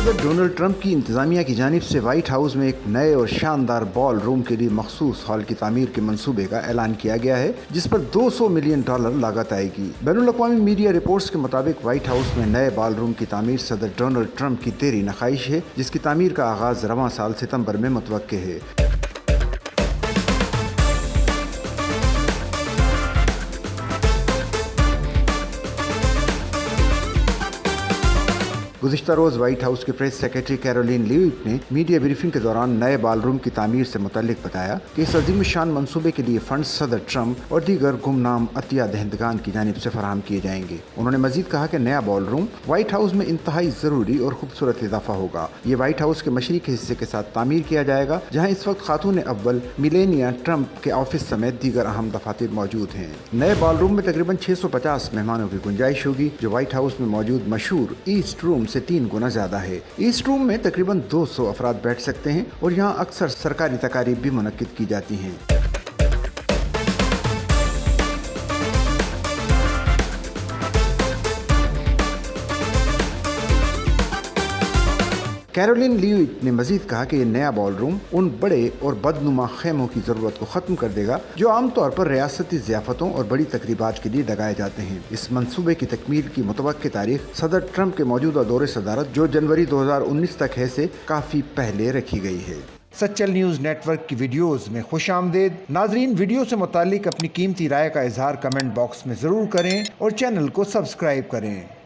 सदर Donald Trump की इंतजामिया की जानिब से व्हाइट हाउस में एक नए और शानदार बॉल रूम के लिए मखसूस हॉल की तामीर के मंसूबे का ऐलान किया गया है, जिस पर $200 मिलियन लागत आएगी। बैनुल-अक़वामी मीडिया रिपोर्ट्स के मुताबिक व्हाइट हाउस में नए बॉल रूम की तामीर सदर डोनाल्ड ट्रंप की देरी न ख्वाहिश है, जिसकी तामीर का आगाज रवां साल सितंबर में मुतवक्के है। गुज़िश्ता रोज़ व्हाइट हाउस के प्रेस सेक्रेटरी कैरोलिन लीविट ने मीडिया ब्रीफिंग के दौरान नए बॉल रूम की तामीर से मुतल्लिक बताया कि इस अजीम शान मंसूबे के लिए फंड सदर ट्रंप और दीगर गुमनाम अतिया दहंदगान की जानिब से फराहम किए जाएंगे। उन्होंने मजीद कहा कि नया बॉल रूम व्हाइट हाउस में इंतहाई ज़रूरी और खूबसूरत इजाफा होगा। ये व्हाइट हाउस के मशरिकी हिस्से के साथ तामीर किया जाएगा, जहाँ इस वक्त खातून अव्वल मिलेनिया ट्रंप के ऑफिस समेत दीगर अहम दफातर मौजूद हैं। नए बॉल रूम में तकरीबन 650 मेहमानों की गुंजाइश होगी, जो व्हाइट हाउस में मौजूद मशहूर ईस्ट रूम से 3 गुना ज्यादा है। ईस्ट रूम में तकरीबन 200 अफराद बैठ सकते हैं और यहाँ अक्सर सरकारी तकारीब भी मुनक्किद की जाती हैं। कैरोलिन लीविट ने मजीद कहा कि ये नया बॉल रूम उन बड़े और बदनुमा खेमों की ज़रूरत को ख़त्म कर देगा जो आमतौर पर रियासती ज़ियाफ़तों और बड़ी तकरीबात के लिए लगाए जाते हैं। इस मंसूबे की तकमील की मुतवक्की तारीख सदर ट्रंप के मौजूदा दौरे सदारत, जो जनवरी 2019 तक है, से काफ़ी पहले रखी गई है। सच्चल न्यूज़ नेटवर्क की वीडियोस में खुश आमदेद। नाजरीन, वीडियो से मुतालिक अपनी कीमती राय का इजहार कमेंट बॉक्स में ज़रूर करें और चैनल को सब्सक्राइब करें।